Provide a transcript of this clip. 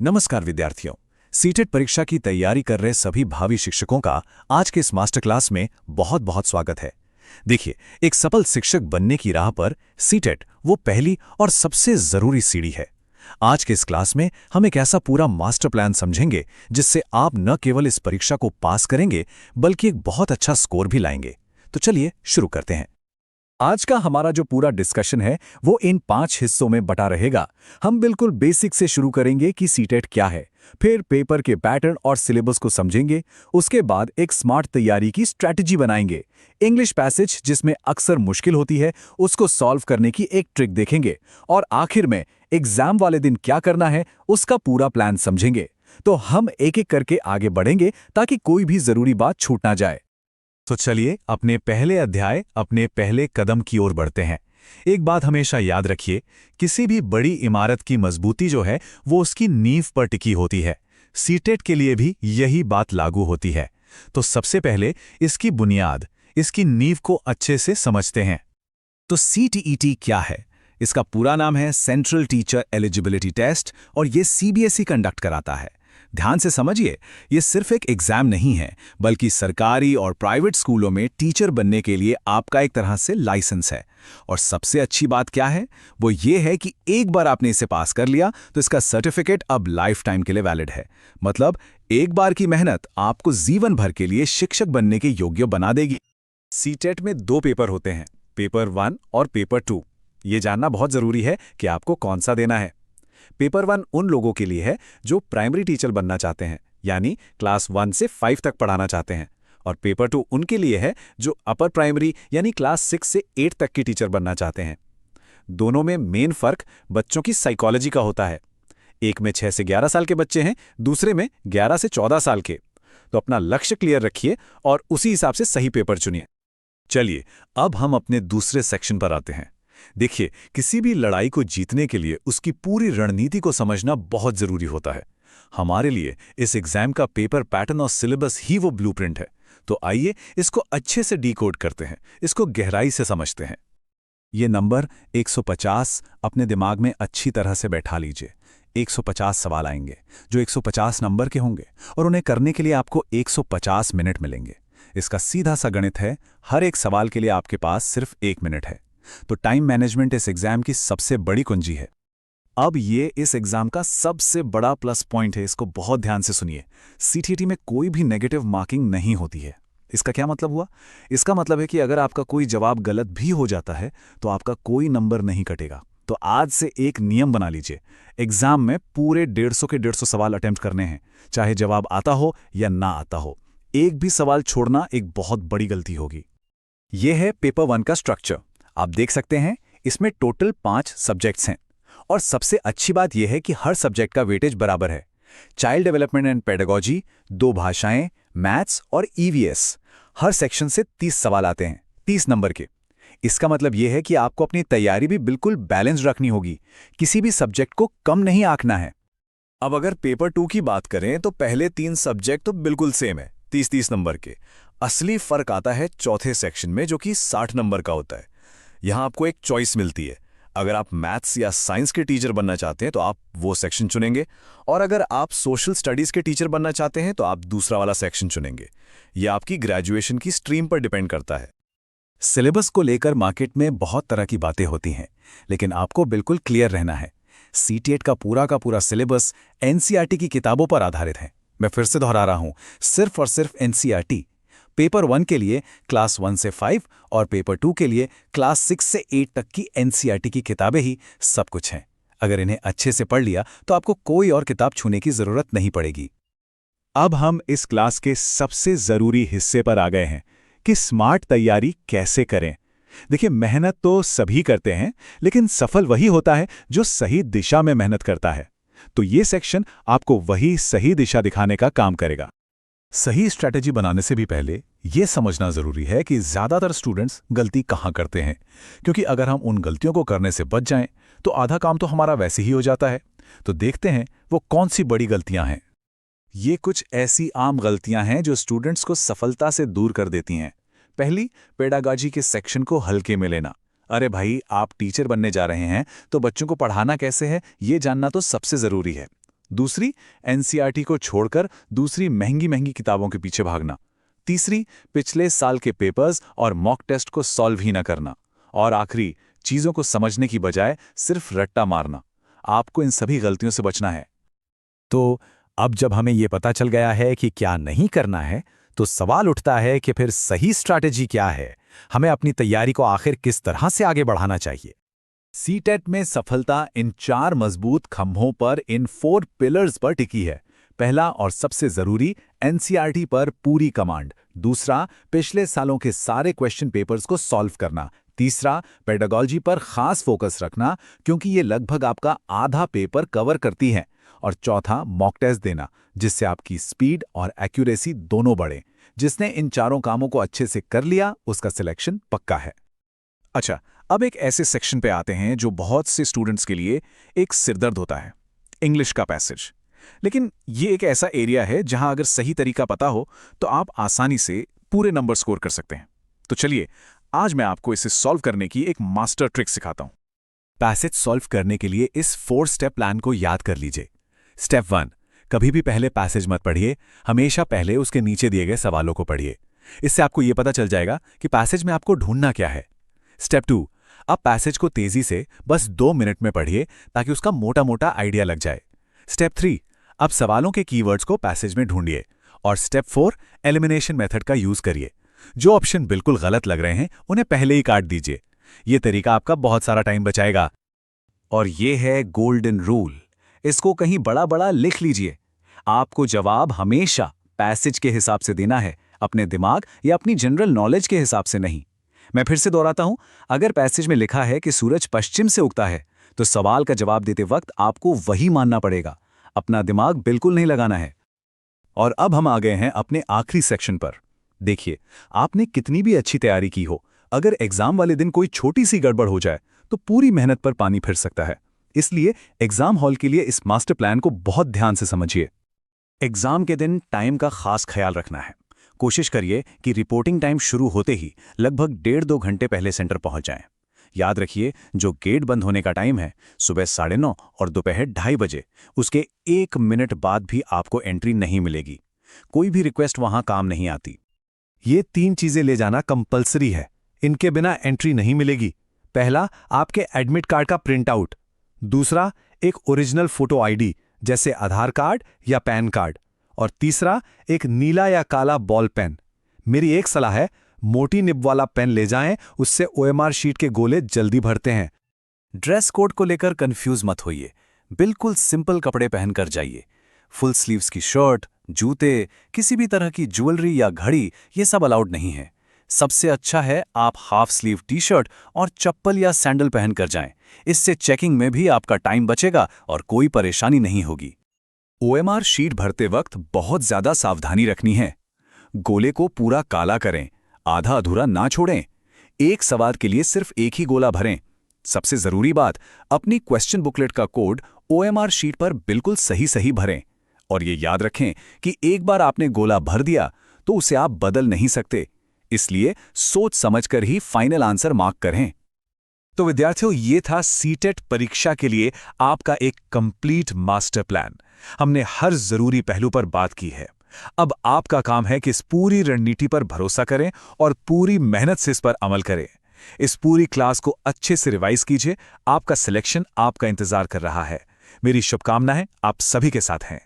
नमस्कार विद्यार्थियों। सीटेट परीक्षा की तैयारी कर रहे सभी भावी शिक्षकों का आज के इस मास्टर क्लास में बहुत बहुत स्वागत है। देखिए, एक सफल शिक्षक बनने की राह पर सीटेट वो पहली और सबसे जरूरी सीढ़ी है। आज के इस क्लास में हम एक ऐसा पूरा मास्टर प्लान समझेंगे जिससे आप न केवल इस परीक्षा को पास करेंगे बल्कि एक बहुत अच्छा स्कोर भी लाएंगे। तो चलिए शुरू करते हैं। आज का हमारा जो पूरा डिस्कशन है वो इन 5 हिस्सों में बटा रहेगा। हम बिल्कुल बेसिक से शुरू करेंगे कि सीटेट क्या है, फिर पेपर के पैटर्न और सिलेबस को समझेंगे, उसके बाद एक स्मार्ट तैयारी की स्ट्रैटेजी बनाएंगे, इंग्लिश पैसेज जिसमें अक्सर मुश्किल होती है उसको सॉल्व करने की एक ट्रिक देखेंगे, और आखिर में एग्जाम वाले दिन क्या करना है उसका पूरा प्लान समझेंगे। तो हम एक एक करके आगे बढ़ेंगे ताकि कोई भी जरूरी बात छूट ना जाए। तो चलिए अपने पहले अध्याय, अपने पहले कदम की ओर बढ़ते हैं। एक बात हमेशा याद रखिए, किसी भी बड़ी इमारत की मजबूती जो है वो उसकी नींव पर टिकी होती है। सीटेट के लिए भी यही बात लागू होती है। तो सबसे पहले इसकी बुनियाद, इसकी नींव को अच्छे से समझते हैं। तो CTET क्या है? इसका पूरा नाम है सेंट्रल टीचर एलिजिबिलिटी टेस्ट, और ये CBSE कंडक्ट कराता है। ध्यान से समझिए, ये सिर्फ एक एग्जाम नहीं है बल्कि सरकारी और प्राइवेट स्कूलों में टीचर बनने के लिए आपका एक तरह से लाइसेंस है। और सबसे अच्छी बात क्या है, वो ये है कि एक बार आपने इसे पास कर लिया तो इसका सर्टिफिकेट अब लाइफ टाइम के लिए वैलिड है। मतलब एक बार की मेहनत आपको जीवन भर के लिए शिक्षक बनने के योग्य बना देगी। सीटेट में 2 पेपर होते हैं, पेपर 1 और पेपर 2। ये जानना बहुत जरूरी है कि आपको कौन सा देना है। पेपर 1 उन लोगों के लिए है जो प्राइमरी टीचर बनना चाहते हैं, यानी क्लास 1 से 5 तक पढ़ाना चाहते हैं, और पेपर 2 उनके लिए है जो अपर प्राइमरी यानी क्लास 6 से 8 तक की टीचर बनना चाहते हैं। दोनों में मेन फर्क बच्चों की साइकोलॉजी का होता है। एक में 6 से 11 साल के बच्चे हैं, दूसरे में 11 से 14 साल के। तो अपना लक्ष्य क्लियर रखिए और उसी हिसाब से सही पेपर चुनिए। चलिए अब हम अपने दूसरे सेक्शन पर आते हैं। देखिए, किसी भी लड़ाई को जीतने के लिए उसकी पूरी रणनीति को समझना बहुत जरूरी होता है। हमारे लिए इस एग्जाम का पेपर पैटर्न और सिलेबस ही वो ब्लूप्रिंट है। तो आइए इसको अच्छे से डिकोड करते हैं, इसको गहराई से समझते हैं। ये नंबर 150 अपने दिमाग में अच्छी तरह से बैठा लीजिए। 150 सवाल आएंगे जो 150 नंबर के होंगे, और उन्हें करने के लिए आपको 150 मिनट मिलेंगे। इसका सीधा सा गणित है, हर एक सवाल के लिए आपके पास सिर्फ 1 मिनट है। तो टाइम मैनेजमेंट इस एग्जाम की सबसे बड़ी कुंजी है। अब ये इस एग्जाम का सबसे बड़ा प्लस पॉइंट है, इसको बहुत ध्यान से सुनिए। सीटीटी में कोई भी नेगेटिव मार्किंग नहीं होती है। इसका क्या मतलब हुआ? इसका मतलब है कि अगर आपका कोई जवाब गलत भी हो जाता है तो आपका कोई नंबर नहीं कटेगा। तो आज से एक नियम बना लीजिए, एग्जाम में पूरे 150 के 150 सवाल अटेम्प्ट करने हैं, चाहे जवाब आता हो या ना आता हो। एक भी सवाल छोड़ना एक बहुत बड़ी गलती होगी। यह है पेपर 1 का स्ट्रक्चर। आप देख सकते हैं इसमें टोटल 5 सब्जेक्ट्स हैं, और सबसे अच्छी बात यह है कि हर सब्जेक्ट का वेटेज बराबर है। चाइल्ड डेवलपमेंट एंड पेडागोजी, 2 भाषाएं, मैथ्स और EVS। हर सेक्शन से 30 सवाल आते हैं, 30 नंबर के। इसका मतलब यह है कि आपको अपनी तैयारी भी बिल्कुल बैलेंस रखनी होगी, किसी भी सब्जेक्ट को कम नहीं आंकना है। अब अगर पेपर 2 की बात करें तो पहले 3 सब्जेक्ट तो बिल्कुल सेम है, 30-30 नंबर के। असली फर्क आता है चौथे सेक्शन में जो कि 60 नंबर का होता है। यहां आपको एक चॉइस मिलती है। अगर आप मैथ्स या साइंस के टीचर बनना चाहते हैं तो आप वो सेक्शन चुनेंगे, और अगर आप सोशल स्टडीज के टीचर बनना चाहते हैं तो आप दूसरा वाला सेक्शन चुनेंगे। यह आपकी ग्रेजुएशन की स्ट्रीम पर डिपेंड करता है। सिलेबस को लेकर मार्केट में बहुत तरह की बातें होती हैं, लेकिन आपको बिल्कुल क्लियर रहना है। सीटेट का पूरा सिलेबस NCERT की किताबों पर आधारित है। मैं फिर से दोहरा रहा हूं, सिर्फ और सिर्फ NCERT। पेपर 1 के लिए क्लास 1 से 5 और पेपर 2 के लिए क्लास 6 से 8 तक की NCERT की किताबें ही सब कुछ हैं। अगर इन्हें अच्छे से पढ़ लिया तो आपको कोई और किताब छूने की जरूरत नहीं पड़ेगी। अब हम इस क्लास के सबसे जरूरी हिस्से पर आ गए हैं कि स्मार्ट तैयारी कैसे करें। देखिए, मेहनत तो सभी करते हैं, लेकिन सफल वही होता है जो सही दिशा में मेहनत करता है। तो ये सेक्शन आपको वही सही दिशा दिखाने का काम करेगा। सही स्ट्रैटेजी बनाने से भी पहले यह समझना जरूरी है कि ज्यादातर स्टूडेंट्स गलती कहां करते हैं, क्योंकि अगर हम उन गलतियों को करने से बच जाएं तो आधा काम तो हमारा वैसे ही हो जाता है। तो देखते हैं वो कौन सी बड़ी गलतियां हैं। ये कुछ ऐसी आम गलतियां हैं जो स्टूडेंट्स को सफलता से दूर कर देती हैं। पहली, पेडागोजी के सेक्शन को हल्के में लेना। अरे भाई, आप टीचर बनने जा रहे हैं तो बच्चों को पढ़ाना कैसे है ये जानना तो सबसे जरूरी है। दूसरी, एनसीईआरटी को छोड़कर दूसरी महंगी महंगी किताबों के पीछे भागना। तीसरी, पिछले साल के पेपर्स और मॉक टेस्ट को सॉल्व ही ना करना। और आखिरी, चीजों को समझने की बजाय सिर्फ रट्टा मारना। आपको इन सभी गलतियों से बचना है। तो अब जब हमें ये पता चल गया है कि क्या नहीं करना है, तो सवाल उठता है कि फिर सही स्ट्रैटेजी क्या है? हमें अपनी तैयारी को आखिर किस तरह से आगे बढ़ाना चाहिए? सीटेट में सफलता इन 4 मजबूत खंभों पर, इन 4 पिलर्स पर टिकी है। पहला और सबसे जरूरी, एनसीईआरटी पर पूरी कमांड। दूसरा, पिछले सालों के सारे क्वेश्चन पेपर्स को सॉल्व करना। तीसरा, पेडागोजी पर खास फोकस रखना, क्योंकि ये लगभग आपका आधा पेपर कवर करती है। और चौथा, मॉक टेस्ट देना, जिससे आपकी स्पीड और एक्यूरेसी दोनों बढ़े। जिसने इन चारों कामों को अच्छे से कर लिया, उसका सिलेक्शन पक्का है। अच्छा, अब एक ऐसे सेक्शन पे आते हैं जो बहुत से स्टूडेंट्स के लिए एक सिरदर्द होता है, इंग्लिश का पैसेज। लेकिन ये एक ऐसा एरिया है जहां अगर सही तरीका पता हो तो आप आसानी से पूरे नंबर स्कोर कर सकते हैं। तो चलिए, आज मैं आपको इसे सॉल्व करने की एक मास्टर ट्रिक सिखाता हूं। पैसेज सॉल्व करने के लिए इस 4 स्टेप प्लान को याद कर लीजिए। स्टेप 1, कभी भी पहले पैसेज मत पढ़िए, हमेशा पहले उसके नीचे दिए गए सवालों को पढ़िए। इससे आपको यह पता चल जाएगा कि पैसेज में आपको ढूंढना क्या है। स्टेप 2, अब पैसेज को तेजी से बस 2 मिनट में पढ़िए ताकि उसका मोटा मोटा आइडिया लग जाए। स्टेप 3, अब सवालों के कीवर्ड्स को पैसेज में ढूंढिए। और स्टेप 4, एलिमिनेशन मेथड का यूज करिए। जो ऑप्शन बिल्कुल गलत लग रहे हैं उन्हें पहले ही काट दीजिए। यह तरीका आपका बहुत सारा टाइम बचाएगा। और यह है गोल्डन रूल, इसको कहीं बड़ा बड़ा लिख लीजिए। आपको जवाब हमेशा पैसेज के हिसाब से देना है, अपने दिमाग या अपनी जनरल नॉलेज के हिसाब से नहीं। मैं फिर से दोहराता हूं, अगर पैसेज में लिखा है कि सूरज पश्चिम से उगता है, तो सवाल का जवाब देते वक्त आपको वही मानना पड़ेगा, अपना दिमाग बिल्कुल नहीं लगाना है। और अब हम आ गए हैं अपने आखिरी सेक्शन पर। देखिए, आपने कितनी भी अच्छी तैयारी की हो, अगर एग्जाम वाले दिन कोई छोटी सी गड़बड़ हो जाए तो पूरी मेहनत पर पानी फिर सकता है। इसलिए एग्जाम हॉल के लिए इस मास्टर प्लान को बहुत ध्यान से समझिए। एग्जाम के दिन टाइम का खास ख्याल रखना है। कोशिश करिए कि रिपोर्टिंग टाइम शुरू होते ही लगभग 1.5-2 घंटे पहले सेंटर पहुंच जाएं। याद रखिए, जो गेट बंद होने का टाइम है सुबह 9:30 और दोपहर 2:30 बजे, उसके 1 मिनट बाद भी आपको एंट्री नहीं मिलेगी। कोई भी रिक्वेस्ट वहां काम नहीं आती। ये 3 चीजें ले जाना कंपलसरी है, इनके बिना एंट्री नहीं मिलेगी। पहला, आपके एडमिट कार्ड का प्रिंट आउट। दूसरा, एक ओरिजिनल फोटो आईडी जैसे आधार कार्ड या पैन कार्ड। और तीसरा, एक नीला या काला बॉल पेन। मेरी एक सलाह है, मोटी निब वाला पेन ले जाएं, उससे ओएमआर शीट के गोले जल्दी भरते हैं। ड्रेस कोड को लेकर कंफ्यूज मत होइए, बिल्कुल सिंपल कपड़े पहनकर जाइए। फुल स्लीव्स की शर्ट, जूते, किसी भी तरह की ज्वेलरी या घड़ी, ये सब अलाउड नहीं है। सबसे अच्छा है आप हाफ स्लीव टी शर्ट और चप्पल या सैंडल पहनकर जाएं। इससे चेकिंग में भी आपका टाइम बचेगा और कोई परेशानी नहीं होगी। ओएमआर शीट भरते वक्त बहुत ज्यादा सावधानी रखनी है। गोले को पूरा काला करें, आधा अधूरा ना छोड़ें। एक सवाल के लिए सिर्फ एक ही गोला भरें। सबसे जरूरी बात, अपनी क्वेश्चन बुकलेट का कोड ओएमआर शीट पर बिल्कुल सही सही भरें। और ये याद रखें कि एक बार आपने गोला भर दिया तो उसे आप बदल नहीं सकते, इसलिए सोच समझकर ही फाइनल आंसर मार्क करें। तो विद्यार्थियों, ये था सीटेट परीक्षा के लिए आपका एक कंप्लीट मास्टर प्लान। हमने हर जरूरी पहलू पर बात की है। अब आपका काम है कि इस पूरी रणनीति पर भरोसा करें और पूरी मेहनत से इस पर अमल करें। इस पूरी क्लास को अच्छे से रिवाइज कीजिए। आपका सिलेक्शन आपका इंतजार कर रहा है। मेरी शुभकामनाएं आप सभी के साथ हैं।